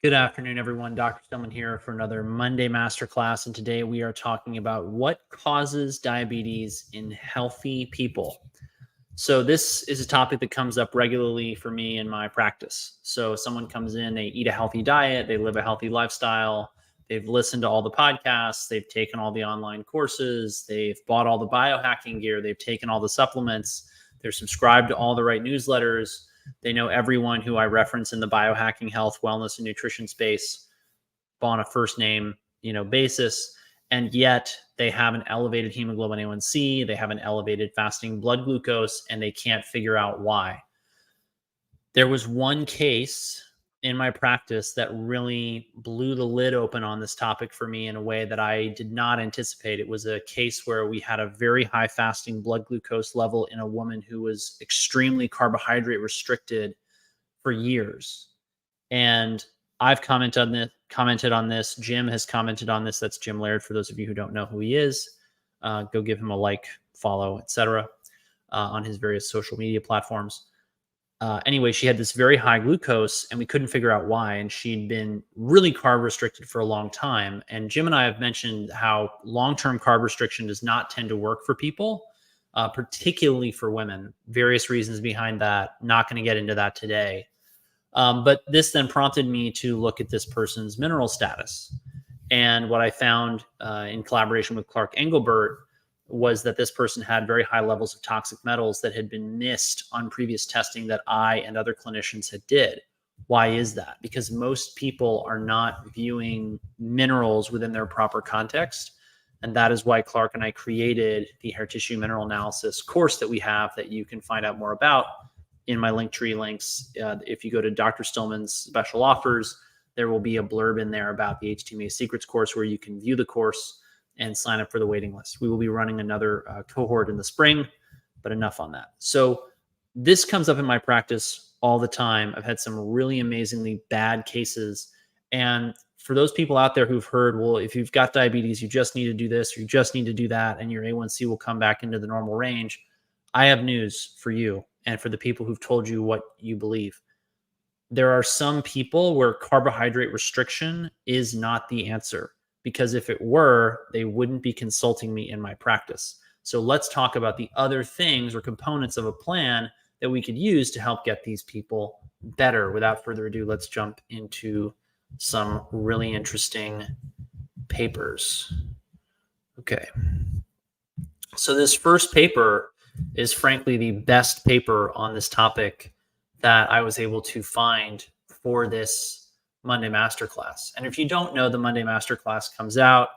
Good afternoon, everyone. Dr. Stillman here for another Monday Masterclass. And today we are talking about what causes diabetes in healthy people. So, this is a topic that comes up regularly for me in my practice. So, someone comes in, they eat a healthy diet, they live a healthy lifestyle, they've listened to all the podcasts, they've taken all the online courses, they've bought all the biohacking gear, they've taken all the supplements, they're subscribed to all the right newsletters. They know everyone who I reference in the biohacking, health, wellness, and nutrition space on a first name, basis. And yet they have an elevated hemoglobin A1C, they have an elevated fasting blood glucose, and they can't figure out why. There was one case in my practice that really blew the lid open on this topic for me in a way that I did not anticipate. It was a case where we had a very high fasting blood glucose level in a woman who was extremely carbohydrate restricted for years. And I've commented on this. Jim has commented on this. That's Jim Laird. For those of you who don't know who he is, go give him a like, follow, etc. On his various social media platforms. Anyway, she had this very high glucose and we couldn't figure out why. And she'd been really carb restricted for a long time. And Jim and I have mentioned how long-term carb restriction does not tend to work for people, particularly for women. Various reasons behind that. Not going to get into that today. But this then prompted me to look at this person's mineral status. And what I found in collaboration with Clark Engelbert was that this person had very high levels of toxic metals that had been missed on previous testing that I and other clinicians had did. Why is that? Because most people are not viewing minerals within their proper context. And that is why Clark and I created the hair tissue mineral analysis course that we have that you can find out more about in my Linktree links. If you go to Dr. Stillman's special offers, there will be a blurb in there about the HTMA Secrets course where you can view the course and sign up for the waiting list. We will be running another cohort in the spring, but enough on that. So this comes up in my practice all the time. I've had some really amazingly bad cases. And for those people out there who've heard, well, if you've got diabetes, you just need to do this, or you just need to do that, and your A1C will come back into the normal range. I have news for you and for the people who've told you what you believe. There are some people where carbohydrate restriction is not the answer, because if it were, they wouldn't be consulting me in my practice. So let's talk about the other things or components of a plan that we could use to help get these people better. Without further ado, let's jump into some really interesting papers. Okay. So this first paper is frankly the best paper on this topic that I was able to find for this Monday Masterclass. And if you don't know, the Monday Masterclass comes out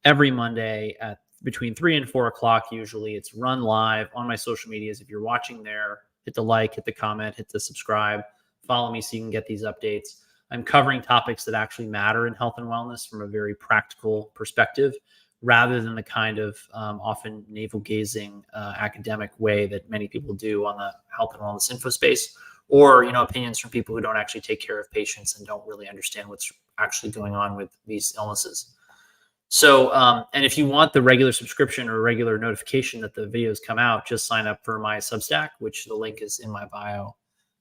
every Monday at between 3 and 4 o'clock. Usually it's run live on my social medias. If you're watching there, hit the like, hit the comment, hit the subscribe, follow me so you can get these updates. I'm covering topics that actually matter in health and wellness from a very practical perspective, rather than the kind of often navel-gazing academic way that many people do on the health and wellness info space, or opinions from people who don't actually take care of patients and don't really understand what's actually going on with these illnesses. So, and if you want the regular subscription or regular notification that the videos come out, just sign up for my Substack, which the link is in my bio,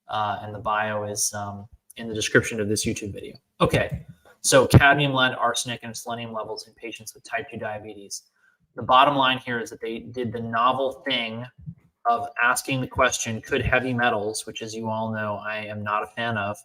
and the bio is in the description of this YouTube video. Okay, so cadmium, lead, arsenic, and selenium levels in patients with type 2 diabetes. The bottom line here is that they did the novel thing of asking the question, could heavy metals, which as you all know I am not a fan of,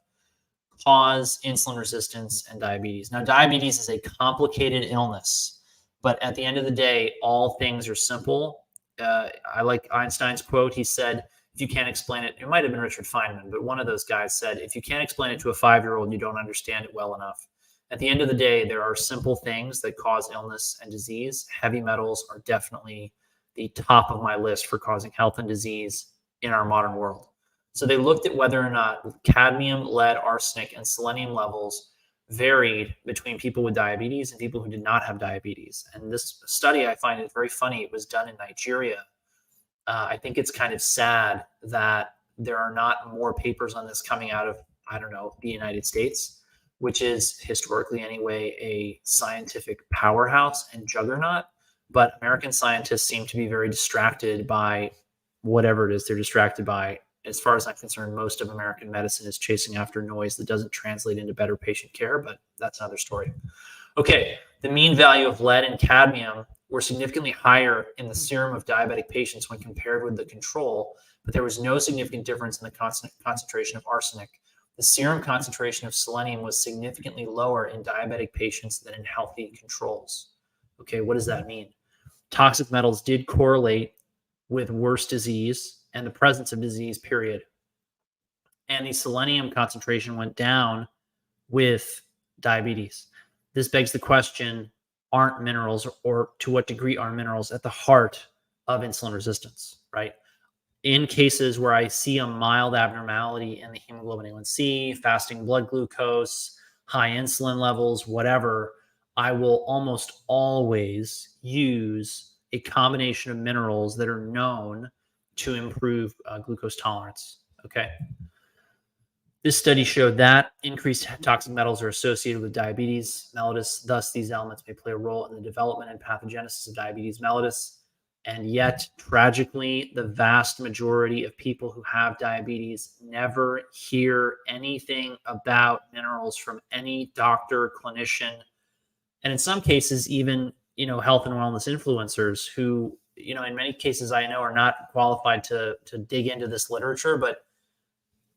cause insulin resistance and diabetes? Now, diabetes is a complicated illness, but at the end of the day, all things are simple. I like Einstein's quote. He said, if you can't explain it, it might have been Richard Feynman, but one of those guys said, if you can't explain it to a 5-year-old, you don't understand it well enough. At the end of the day, there are simple things that cause illness and disease. Heavy metals are definitely the top of my list for causing health and disease in our modern world. So they looked at whether or not cadmium, lead, arsenic, and selenium levels varied between people with diabetes and people who did not have diabetes. And this study, I find it very funny. It was done in Nigeria. I think it's kind of sad that there are not more papers on this coming out of, the United States, which is historically anyway a scientific powerhouse and juggernaut. But American scientists seem to be very distracted by whatever it is they're distracted by as far as I'm concerned, most of American medicine is chasing after noise that doesn't translate into better patient care, but that's another story. Okay, the mean value of lead and cadmium were significantly higher in the serum of diabetic patients when compared with the control, but there was no significant difference in the concentration of arsenic. The serum concentration of selenium was significantly lower in diabetic patients than in healthy controls. Okay, what does that mean? Toxic metals did correlate with worse disease and the presence of disease, period. And the selenium concentration went down with diabetes. This begs the question, aren't minerals, or to what degree are minerals at the heart of insulin resistance, right? In cases where I see a mild abnormality in the hemoglobin A1C, fasting blood glucose, high insulin levels, whatever, I will almost always use a combination of minerals that are known to improve glucose tolerance, okay? This study showed that increased toxic metals are associated with diabetes mellitus. Thus, these elements may play a role in the development and pathogenesis of diabetes mellitus. And yet, tragically, the vast majority of people who have diabetes never hear anything about minerals from any doctor, clinician, and in some cases, even health and wellness influencers who, in many cases, I know are not qualified to dig into this literature, but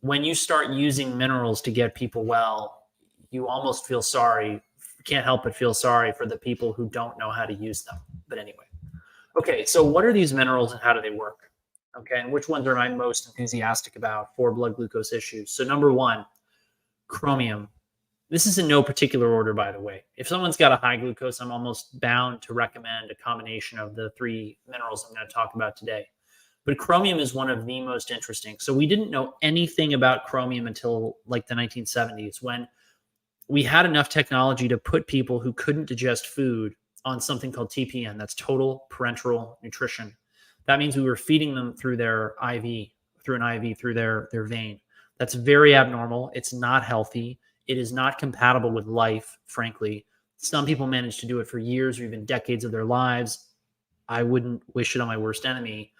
when you start using minerals to get people well, you almost feel sorry, can't help but feel sorry for the people who don't know how to use them. But anyway. Okay, so what are these minerals and how do they work? Okay, and which ones are I most enthusiastic about for blood glucose issues? So number one, chromium. This is in no particular order, by the way. If someone's got a high glucose, I'm almost bound to recommend a combination of the three minerals I'm going to talk about today. But chromium is one of the most interesting. So we didn't know anything about chromium until like the 1970s, when we had enough technology to put people who couldn't digest food on something called TPN. That's total parenteral nutrition. That means we were feeding them through their IV, through an IV, through their vein. That's very abnormal. It's not healthy. It is not compatible with life, frankly. Some people manage to do it for years or even decades of their lives. I wouldn't wish it on my worst enemy.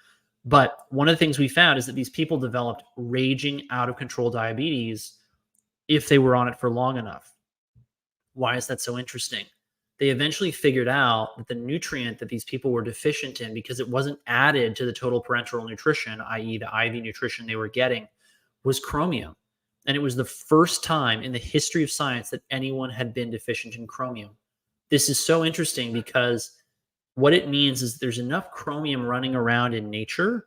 But one of the things we found is that these people developed raging out of control diabetes if they were on it for long enough. Why is that so interesting? They eventually figured out that the nutrient that these people were deficient in, because it wasn't added to the total parenteral nutrition, i.e. the IV nutrition they were getting, was chromium. And it was the first time in the history of science that anyone had been deficient in chromium. This is so interesting because what it means is there's enough chromium running around in nature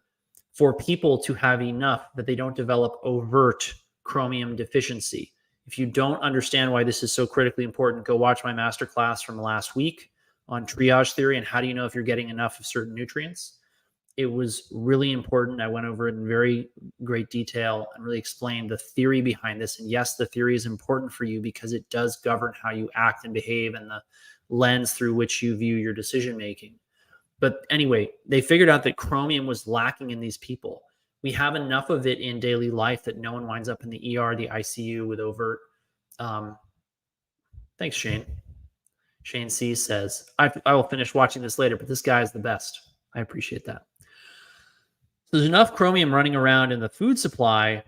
for people to have enough that they don't develop overt chromium deficiency. If you don't understand why this is so critically important, go watch my masterclass from last week on triage theory and how do you know if you're getting enough of certain nutrients. It was really important. I went over it in very great detail and really explained the theory behind this. And yes, the theory is important for you because it does govern how you act and behave and the lens through which you view your decision making. But anyway, they figured out that chromium was lacking in these people. We have enough of it in daily life that no one winds up in the ER, the ICU with overt. Thanks, Shane. Shane C says, I will finish watching this later, but this guy is the best. I appreciate that. So there's enough chromium running around in the food supply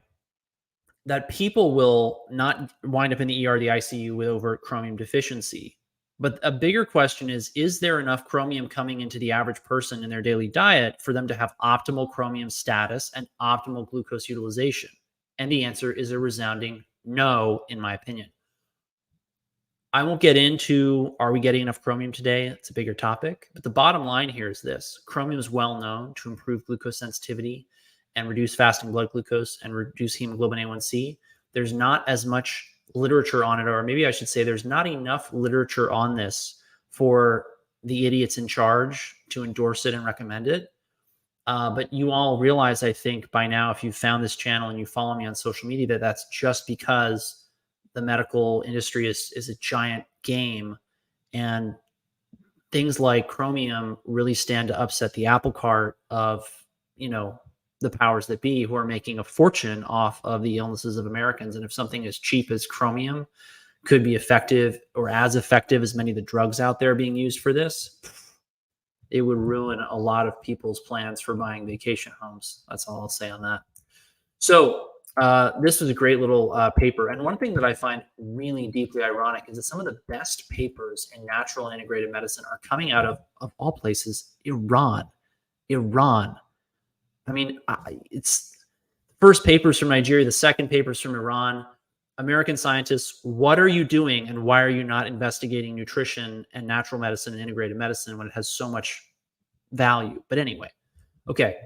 that people will not wind up in the ER, the ICU with overt chromium deficiency. But a bigger question is there enough chromium coming into the average person in their daily diet for them to have optimal chromium status and optimal glucose utilization? And the answer is a resounding no, in my opinion. I won't get into, are we getting enough chromium today? It's a bigger topic. But the bottom line here is this. Chromium is well known to improve glucose sensitivity and reduce fasting blood glucose and reduce hemoglobin A1C. There's not as much literature on it, or maybe I should say there's not enough literature on this for the idiots in charge to endorse it and recommend it. But you all realize, I think, by now, if you've found this channel and you follow me on social media, that that's just because the medical industry is a giant game, and things like chromium really stand to upset the apple cart of, the powers that be, who are making a fortune off of the illnesses of Americans. And if something as cheap as chromium could be effective or as effective as many of the drugs out there being used for this, it would ruin a lot of people's plans for buying vacation homes. That's all I'll say on that. So this was a great little paper. And one thing that I find really deeply ironic is that some of the best papers in natural and integrated medicine are coming out of all places, Iran. Iran. I mean, it's first papers from Nigeria, the second papers from Iran. American scientists, what are you doing and why are you not investigating nutrition and natural medicine and integrated medicine when it has so much value? But anyway, okay.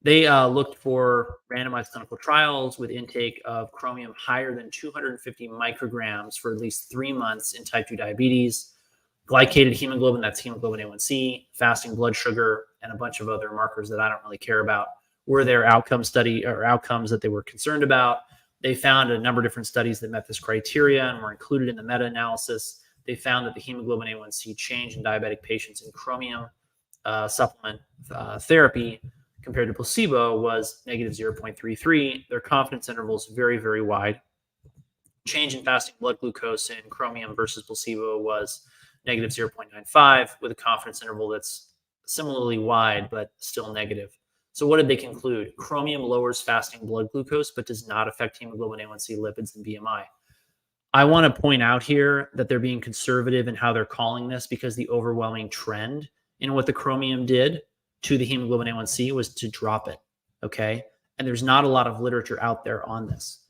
They looked for randomized clinical trials with intake of chromium higher than 250 micrograms for at least 3 months in type 2 diabetes, glycated hemoglobin, that's hemoglobin A1C, fasting blood sugar, and a bunch of other markers that I don't really care about were their outcomes that they were concerned about. They found a number of different studies that met this criteria and were included in the meta-analysis. They found that the hemoglobin A1C change in diabetic patients in chromium supplement therapy compared to placebo was negative 0.33. Their confidence intervals very, very wide. Change in fasting blood glucose in chromium versus placebo was negative 0.95 with a confidence interval that's similarly wide, but still negative. So what did they conclude? Chromium lowers fasting blood glucose, but does not affect hemoglobin A1C, lipids, and BMI. I want to point out here that they're being conservative in how they're calling this because the overwhelming trend in what the chromium did to the hemoglobin A1C was to drop it, okay? And there's not a lot of literature out there on this.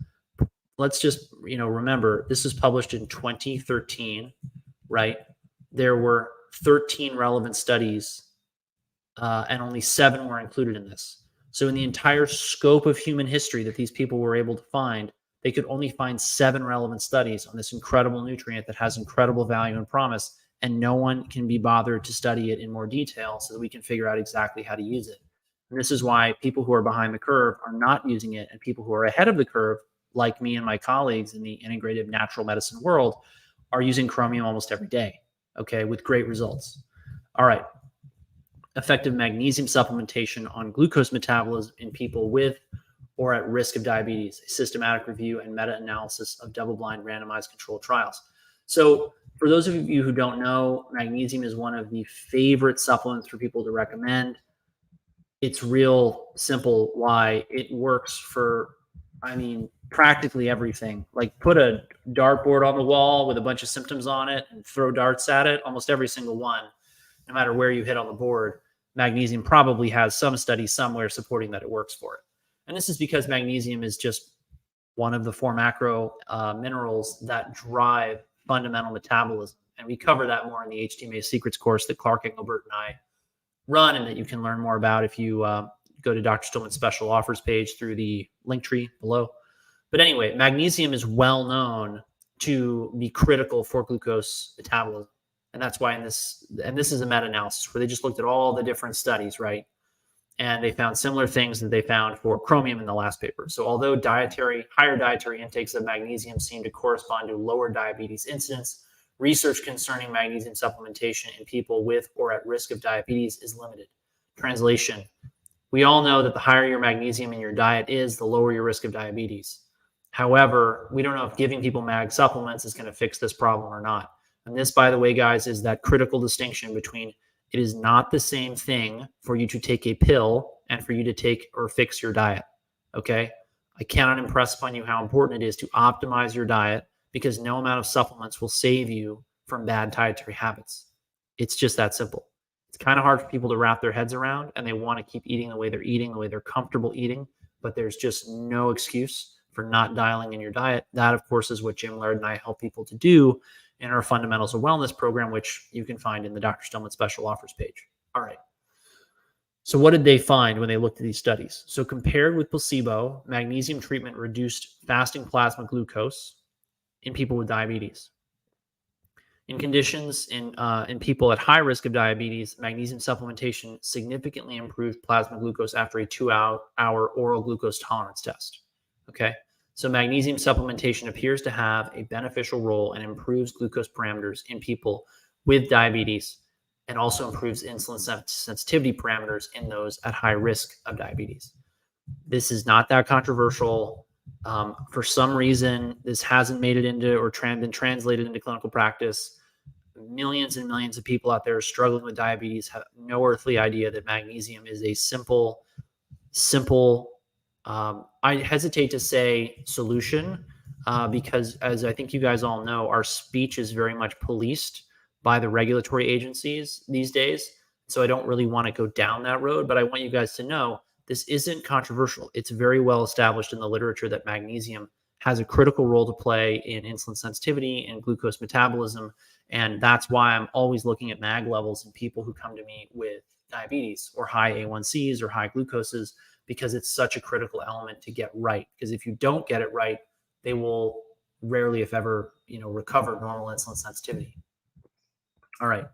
Let's just, remember, this was published in 2013, right? There were 13 relevant studies and only 7 were included in this. So in the entire scope of human history that these people were able to find, they could only find 7 relevant studies on this incredible nutrient that has incredible value and promise, and no one can be bothered to study it in more detail so that we can figure out exactly how to use it. And this is why people who are behind the curve are not using it, and people who are ahead of the curve, like me and my colleagues in the integrative natural medicine world, are using chromium almost every day, okay, with great results. All right. Effective magnesium supplementation on glucose metabolism in people with or at risk of diabetes, a systematic review and meta-analysis of double-blind randomized controlled trials. So for those of you who don't know, magnesium is one of the favorite supplements for people to recommend. It's real simple why it works for, practically everything. Like put a dartboard on the wall with a bunch of symptoms on it and throw darts at it, almost every single one, no matter where you hit on the board, magnesium probably has some study somewhere supporting that it works for it. And this is because magnesium is just one of the 4 macro minerals that drive fundamental metabolism. And we cover that more in the HTMA Secrets course that Clark Engelbert and I run, and that you can learn more about if you go to Dr. Stillman's special offers page through the link tree below. But anyway, magnesium is well known to be critical for glucose metabolism. And that's why this is a meta-analysis where they just looked at all the different studies, right? And they found similar things that they found for chromium in the last paper. So although higher dietary intakes of magnesium seem to correspond to lower diabetes incidence, research concerning magnesium supplementation in people with or at risk of diabetes is limited. Translation: we all know that the higher your magnesium in your diet is, the lower your risk of diabetes. However, we don't know if giving people mag supplements is going to fix this problem or not. And this, by the way, guys, is that critical distinction between it is not the same thing for you to take a pill and for you to take or fix your diet, okay? I cannot impress upon you how important it is to optimize your diet, because no amount of supplements will save you from bad dietary habits. It's just that simple. It's kind of hard for people to wrap their heads around, and they want to keep eating the way they're eating, the way they're comfortable eating, but there's just no excuse for not dialing in your diet. That, of course, is what Jim Laird and I help people to do in our Fundamentals of Wellness program, which you can find in the Dr. Stillman special offers page. All right. So what did they find when they looked at these studies? So compared with placebo, magnesium treatment reduced fasting plasma glucose in people with diabetes. In conditions in people at high risk of diabetes, magnesium supplementation significantly improved plasma glucose after a 2-hour oral glucose tolerance test. Okay. So magnesium supplementation appears to have a beneficial role and improves glucose parameters in people with diabetes, and also improves insulin sensitivity parameters in those at high risk of diabetes. This is not that controversial. For some reason, this hasn't made it into or been translated into clinical practice. Millions and millions of people out there struggling with diabetes have no earthly idea that magnesium is a simple I hesitate to say solution because, as I think you guys all know, our speech is very much policed by the regulatory agencies these days. So I don't really want to go down that road, but I want you guys to know this isn't controversial. It's very well established in the literature that magnesium has a critical role to play in insulin sensitivity and glucose metabolism. And that's why I'm always looking at mag levels in people who come to me with diabetes or high A1Cs or high glucoses, because it's such a critical element to get right. Because if you don't get it right, they will rarely, if ever, recover normal insulin sensitivity. All right.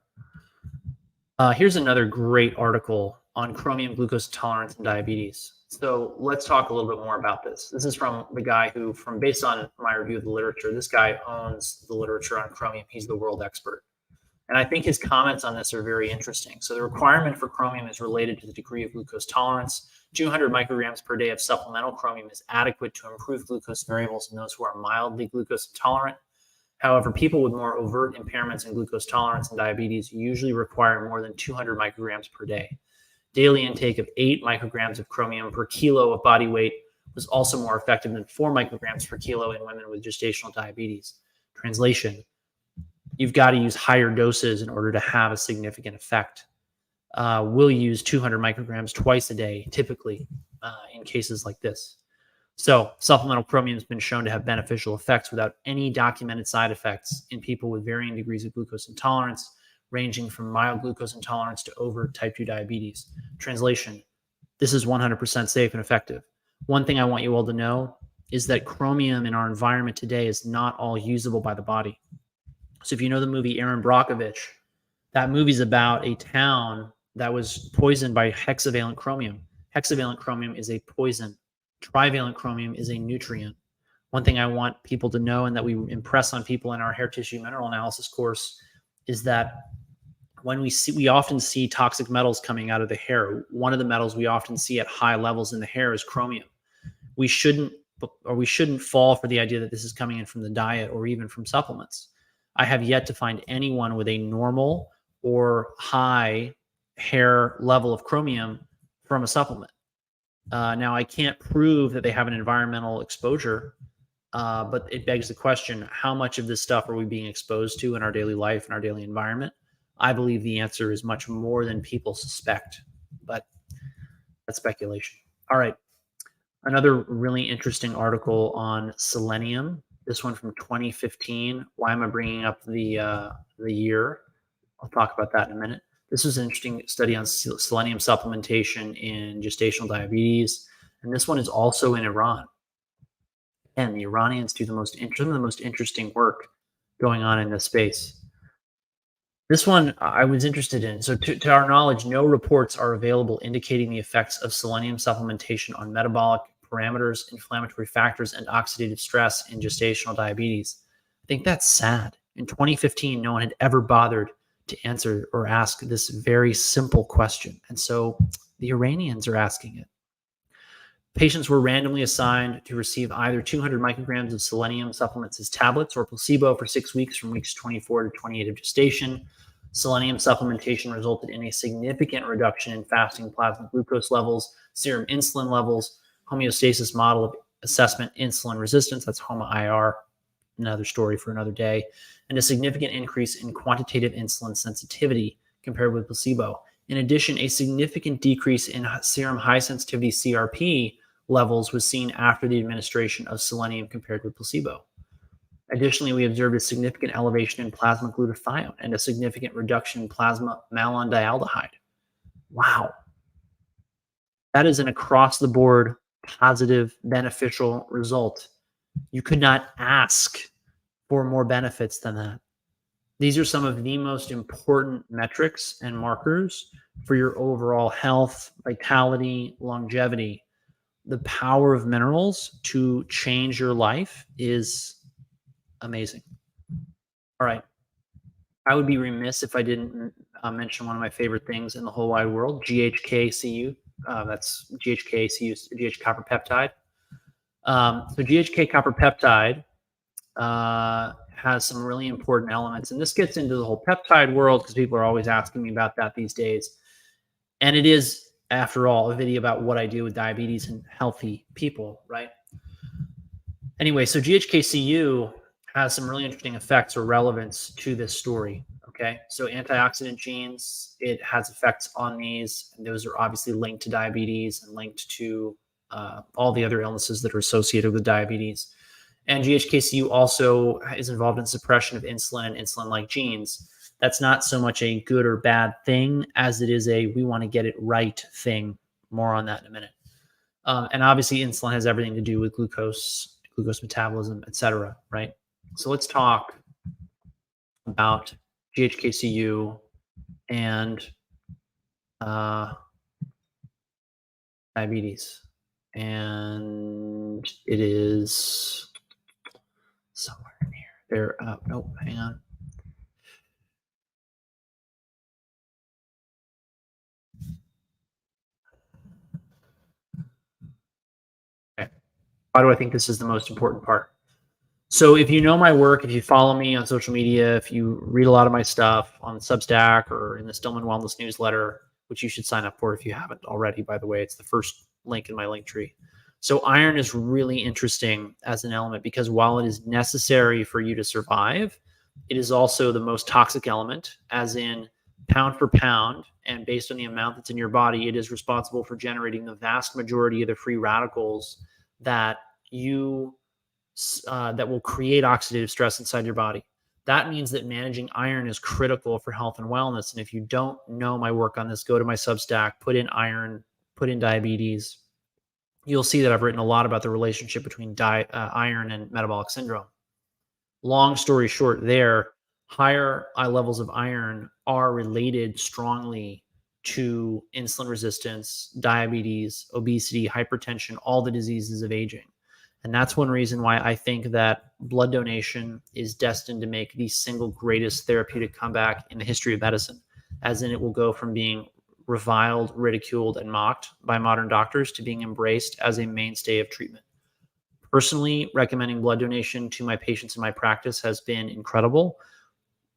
Here's another great article on chromium, glucose intolerance, and diabetes. So let's talk a little bit more about this. This is from the guy who, based on my review of the literature, this guy owns the literature on chromium. He's the world expert. And I think his comments on this are very interesting. So the requirement for chromium is related to the degree of glucose tolerance. 200 micrograms per day of supplemental chromium is adequate to improve glucose variables in those who are mildly glucose intolerant. However, people with more overt impairments in glucose tolerance and diabetes usually require more than 200 micrograms per day. Daily intake of 8 micrograms of chromium per kilo of body weight was also more effective than 4 micrograms per kilo in women with gestational diabetes. Translation: you've got to use higher doses in order to have a significant effect. We'll use 200 micrograms twice a day, typically, in cases like this. So supplemental chromium has been shown to have beneficial effects without any documented side effects in people with varying degrees of glucose intolerance, ranging from mild glucose intolerance to overt type 2 diabetes. Translation: this is 100% safe and effective. One thing I want you all to know is that chromium in our environment today is not all usable by the body. So if you know the movie Aaron Brockovich, that movie's about a town that was poisoned by hexavalent chromium. Hexavalent chromium is a poison. Trivalent chromium is a nutrient. One thing I want people to know, and that we impress on people in our hair tissue mineral analysis course, is that when we often see toxic metals coming out of the hair. One of the metals we often see at high levels in the hair is chromium. We shouldn't fall for the idea that this is coming in from the diet or even from supplements. I have yet to find anyone with a normal or high hair level of chromium from a supplement. Now, I can't prove that they have an environmental exposure, but it begs the question, how much of this stuff are we being exposed to in our daily life and our daily environment? I believe the answer is much more than people suspect, but that's speculation. All right. Another really interesting article on selenium, this one from 2015. Why am I bringing up the year? I'll talk about that in a minute. This was an interesting study on selenium supplementation in gestational diabetes. And this one is also in Iran. And the Iranians do some of the most interesting work going on in this space. This one I was interested in. So to our knowledge, no reports are available indicating the effects of selenium supplementation on metabolic parameters, inflammatory factors, and oxidative stress in gestational diabetes. I think that's sad. In 2015, no one had ever bothered to answer or ask this very simple question. And so the Iranians are asking it. Patients were randomly assigned to receive either 200 micrograms of selenium supplements as tablets or placebo for 6 weeks from weeks 24 to 28 of gestation. Selenium supplementation resulted in a significant reduction in fasting plasma glucose levels, serum insulin levels, homeostasis model of assessment insulin resistance, that's HOMA-IR, another story for another day, and a significant increase in quantitative insulin sensitivity compared with placebo. In addition, a significant decrease in serum high-sensitivity CRP levels was seen after the administration of selenium compared with placebo. Additionally, we observed a significant elevation in plasma glutathione and a significant reduction in plasma malondialdehyde. Wow. That is an across-the-board positive, beneficial result. You could not ask for more benefits than that. These are some of the most important metrics and markers for your overall health, vitality, longevity. The power of minerals to change your life is amazing. All right. I would be remiss if I didn't mention one of my favorite things in the whole wide world, GHK-Cu. That's GHK-Cu, GH copper peptide. So GHK copper peptide has some really important elements. And this gets into the whole peptide world because people are always asking me about that these days. And it is after all, a video about what I do with diabetes in healthy people, right? Anyway, so GHK-Cu has some really interesting effects or relevance to this story. Okay, so antioxidant genes, it has effects on these, and those are obviously linked to diabetes and linked to all the other illnesses that are associated with diabetes. And GHK-Cu also is involved in suppression of insulin and insulin-like genes. That's not so much a good or bad thing as it is a we want to get it right thing. More on that in a minute. And obviously, insulin has everything to do with glucose metabolism, etc. Right? So let's talk about GHK-Cu and diabetes. And it is somewhere in here. Oh, hang on. Okay. Why do I think this is the most important part? So if you know my work, if you follow me on social media, if you read a lot of my stuff on Substack or in the Stillman Wellness newsletter, which you should sign up for if you haven't already, by the way, it's the first link in my link tree. So iron is really interesting as an element because while it is necessary for you to survive, it is also the most toxic element, as in pound for pound, and based on the amount that's in your body, it is responsible for generating the vast majority of the free radicals that that will create oxidative stress inside your body. That means that managing iron is critical for health and wellness. And if you don't know my work on this, go to my Substack, put in iron, put in diabetes. You'll see that I've written a lot about the relationship between iron and metabolic syndrome. Long story short, higher levels of iron are related strongly to insulin resistance, diabetes, obesity, hypertension, all the diseases of aging. And that's one reason why I think that blood donation is destined to make the single greatest therapeutic comeback in the history of medicine, as in it will go from being reviled, ridiculed, and mocked by modern doctors to being embraced as a mainstay of treatment. Personally, recommending blood donation to my patients in my practice has been incredible.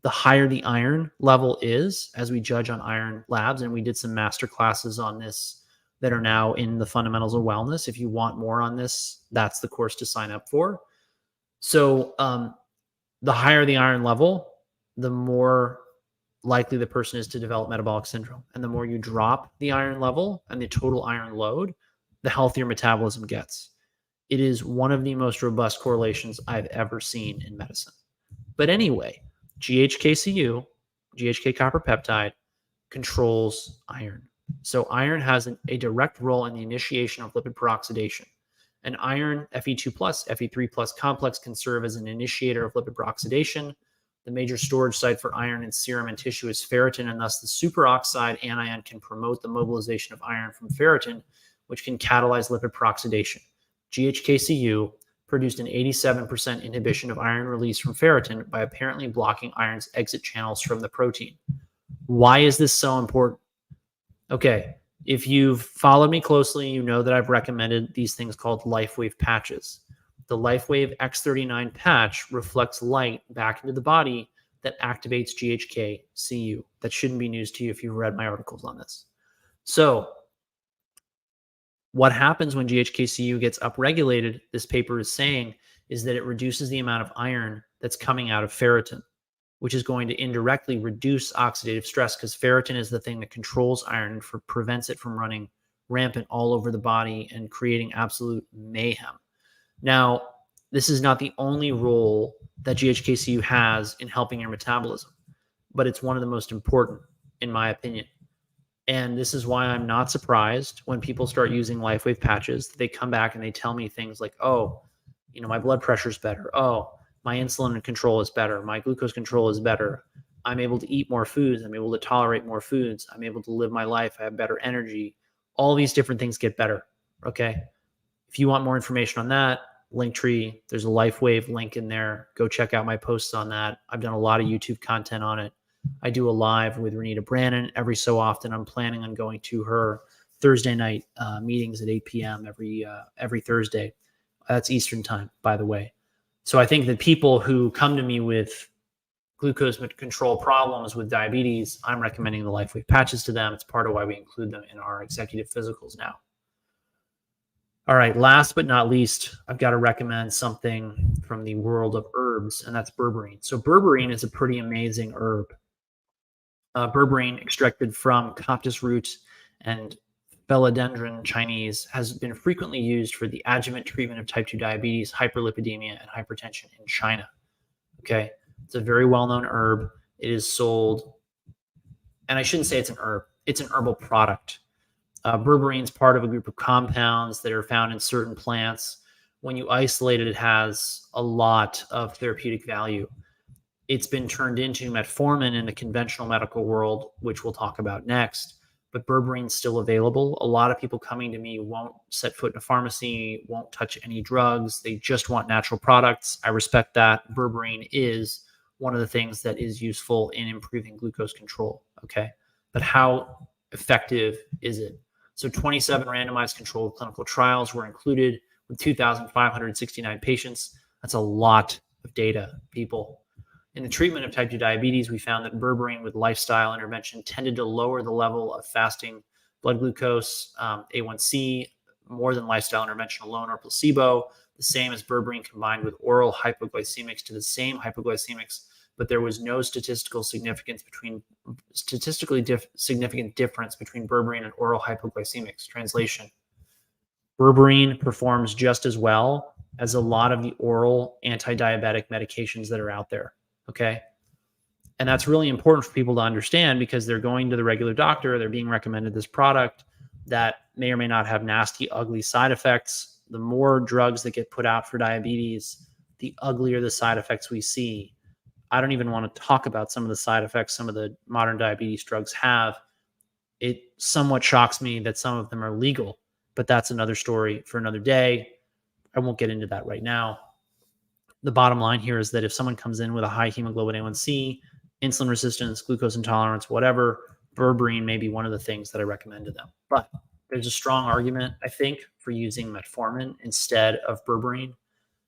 The higher the iron level is, as we judge on iron labs, and we did some master classes on this that are now in the fundamentals of wellness. If you want more on this, that's the course to sign up for. So the higher the iron level, the more likely the person is to develop metabolic syndrome. And the more you drop the iron level and the total iron load, the healthier metabolism gets. It is one of the most robust correlations I've ever seen in medicine. But anyway, GHK-Cu, GHK copper peptide, controls iron. So iron has a direct role in the initiation of lipid peroxidation. An iron Fe2+, Fe3+ complex can serve as an initiator of lipid peroxidation. The major storage site for iron in serum and tissue is ferritin, and thus the superoxide anion can promote the mobilization of iron from ferritin, which can catalyze lipid peroxidation. GHK-Cu produced an 87% inhibition of iron release from ferritin by apparently blocking iron's exit channels from the protein. Why is this so important? Okay, if you've followed me closely, you know that I've recommended these things called LifeWave patches. The LifeWave X39 patch reflects light back into the body that activates GHK-Cu. That shouldn't be news to you if you've read my articles on this. So what happens when GHK-Cu gets upregulated, this paper is saying, is that it reduces the amount of iron that's coming out of ferritin, which is going to indirectly reduce oxidative stress because ferritin is the thing that controls iron and prevents it from running rampant all over the body and creating absolute mayhem. Now, this is not the only role that GHK-Cu has in helping your metabolism, but it's one of the most important, in my opinion. And this is why I'm not surprised when people start using LifeWave patches. They come back and they tell me things like, oh, my blood pressure is better. Oh, my insulin control is better. My glucose control is better. I'm able to eat more foods. I'm able to tolerate more foods. I'm able to live my life. I have better energy. All these different things get better. Okay. If you want more information on that, Linktree, there's a LifeWave link in there. Go check out my posts on that. I've done a lot of YouTube content on it. I do a live with Renita Brannon every so often. I'm planning on going to her Thursday night meetings at 8 p.m. every Thursday. That's Eastern time, by the way. So I think that people who come to me with glucose control problems with diabetes, I'm recommending the LifeWave patches to them. It's part of why we include them in our executive physicals now. All right, last but not least, I've got to recommend something from the world of herbs, and that's berberine. So berberine is a pretty amazing herb. Berberine, extracted from coptis root and philodendron Chinese, has been frequently used for the adjuvant treatment of type 2 diabetes, hyperlipidemia, and hypertension in China. Okay, it's a very well-known herb. It is sold, and I shouldn't say it's an herb, it's an herbal product. Berberine is part of a group of compounds that are found in certain plants. When you isolate it, it has a lot of therapeutic value. It's been turned into metformin in the conventional medical world, which we'll talk about next. But berberine is still available. A lot of people coming to me won't set foot in a pharmacy, won't touch any drugs. They just want natural products. I respect that. Berberine is one of the things that is useful in improving glucose control. Okay. But how effective is it? So 27 randomized controlled clinical trials were included with 2,569 patients. That's a lot of data, people. In the treatment of type 2 diabetes, we found that berberine with lifestyle intervention tended to lower the level of fasting blood glucose, A1C, more than lifestyle intervention alone or placebo, the same as berberine combined with oral hypoglycemics to the same hypoglycemics, but there was no statistically significant difference between berberine and oral hypoglycemics. Translation: berberine performs just as well as a lot of the oral anti-diabetic medications that are out there. Okay. And that's really important for people to understand because they're going to the regular doctor, they're being recommended this product that may or may not have nasty, ugly side effects. The more drugs that get put out for diabetes, the uglier the side effects we see. I don't even want to talk about some of the side effects some of the modern diabetes drugs have. It somewhat shocks me that some of them are legal, but that's another story for another day. I won't get into that right now. The bottom line here is that if someone comes in with a high hemoglobin A1C, insulin resistance, glucose intolerance, whatever, berberine may be one of the things that I recommend to them. But there's a strong argument, I think, for using metformin instead of berberine.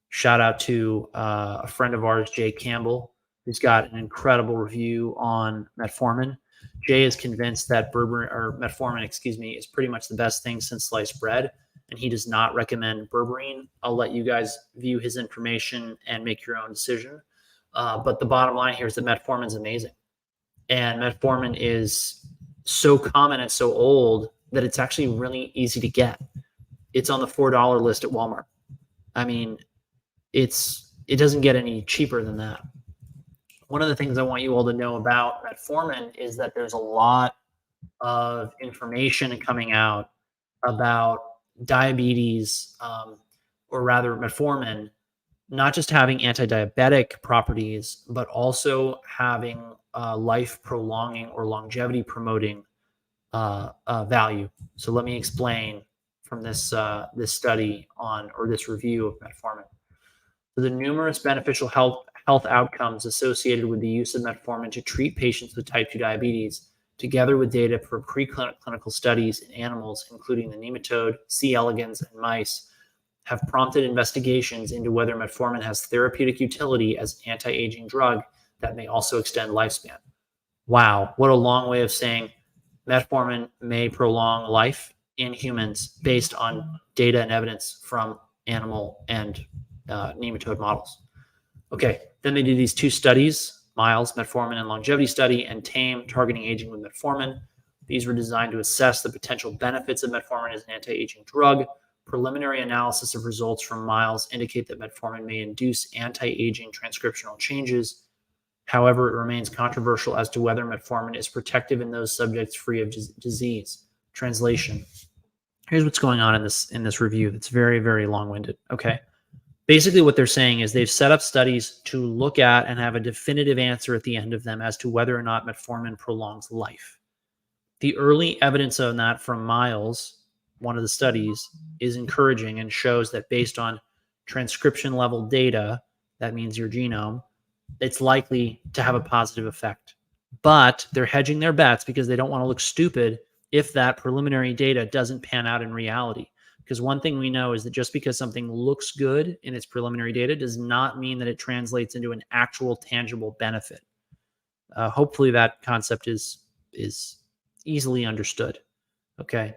Shout out to a friend of ours, Jay Campbell, who's got an incredible review on metformin. Jay is convinced that metformin, is pretty much the best thing since sliced bread, and he does not recommend berberine. I'll let you guys view his information and make your own decision. But the bottom line here is that metformin is amazing. And metformin is so common and so old that it's actually really easy to get. It's on the $4 list at Walmart. I mean, it doesn't get any cheaper than that. One of the things I want you all to know about metformin is that there's a lot of information coming out about diabetes, or rather metformin, not just having anti-diabetic properties, but also having life-prolonging or longevity-promoting value. So let me explain from this study or this review of metformin. So the numerous beneficial health outcomes associated with the use of metformin to treat patients with type 2 diabetes, together with data from preclinical studies in animals, including the nematode, C. elegans, and mice, have prompted investigations into whether metformin has therapeutic utility as an anti-aging drug that may also extend lifespan. Wow, what a long way of saying metformin may prolong life in humans based on data and evidence from animal and nematode models. Okay, then they did these two studies, Miles, metformin and longevity study, and TAME, targeting aging with metformin. These were designed to assess the potential benefits of metformin as an anti-aging drug. Preliminary analysis of results from Miles indicate that metformin may induce anti-aging transcriptional changes. However, it remains controversial as to whether metformin is protective in those subjects free of disease. Translation: here's what's going on in this review. That's very, very long-winded. Okay. Basically, what they're saying is they've set up studies to look at and have a definitive answer at the end of them as to whether or not metformin prolongs life. The early evidence on that from Miles, one of the studies, is encouraging and shows that based on transcription level data, that means your genome, it's likely to have a positive effect. But they're hedging their bets because they don't want to look stupid if that preliminary data doesn't pan out in reality. Because one thing we know is that just because something looks good in its preliminary data does not mean that it translates into an actual tangible benefit. Hopefully that concept is easily understood. Okay.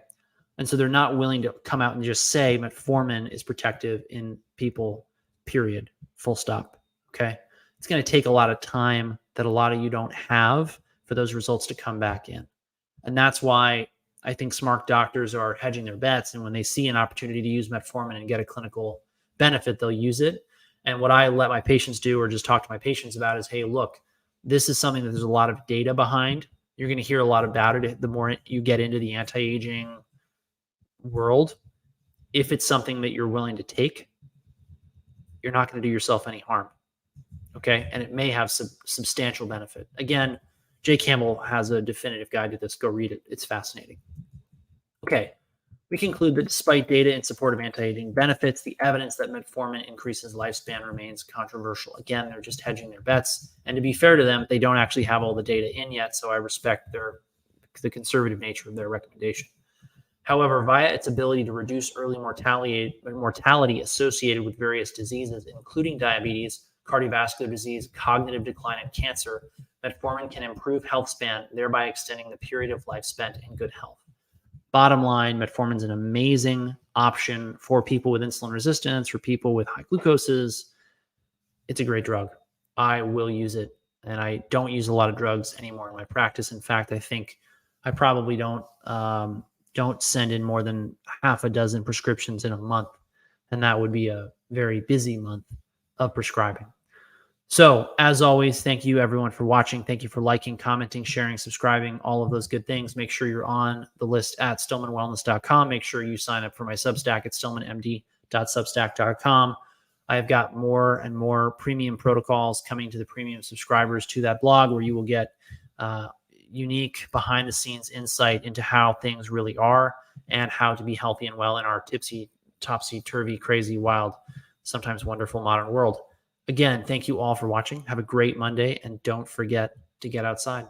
And so they're not willing to come out and just say metformin is protective in people, period, full stop. Okay. It's going to take a lot of time that a lot of you don't have for those results to come back in. And that's why I think smart doctors are hedging their bets. And when they see an opportunity to use metformin and get a clinical benefit, they'll use it. And what I let my patients do or just talk to my patients about is, hey, look, this is something that there's a lot of data behind. You're going to hear a lot about it the more you get into the anti-aging world. If it's something that you're willing to take, you're not going to do yourself any harm. Okay. And it may have some substantial benefit. Again, Jay Campbell has a definitive guide to this. Go read it. It's fascinating. Okay. We conclude that despite data in support of anti-aging benefits, the evidence that metformin increases lifespan remains controversial. Again, they're just hedging their bets. And to be fair to them, they don't actually have all the data in yet. So I respect the conservative nature of their recommendation. However, via its ability to reduce early mortality associated with various diseases, including diabetes, cardiovascular disease, cognitive decline, and cancer, metformin can improve health span, thereby extending the period of life spent in good health. Bottom line, metformin is an amazing option for people with insulin resistance, for people with high glucoses. It's a great drug. I will use it, and I don't use a lot of drugs anymore in my practice. In fact, I think I probably don't send in more than half a dozen prescriptions in a month, and that would be a very busy month of prescribing. So, as always, thank you everyone for watching. Thank you for liking, commenting, sharing, subscribing, all of those good things. Make sure you're on the list at stillmanwellness.com. Make sure you sign up for my Substack at stillmanmd.substack.com. I've got more and more premium protocols coming to the premium subscribers to that blog, where you will get unique behind-the-scenes insight into how things really are and how to be healthy and well in our tipsy, topsy-turvy, crazy, wild, sometimes wonderful modern world. Again, thank you all for watching. Have a great Monday, and don't forget to get outside.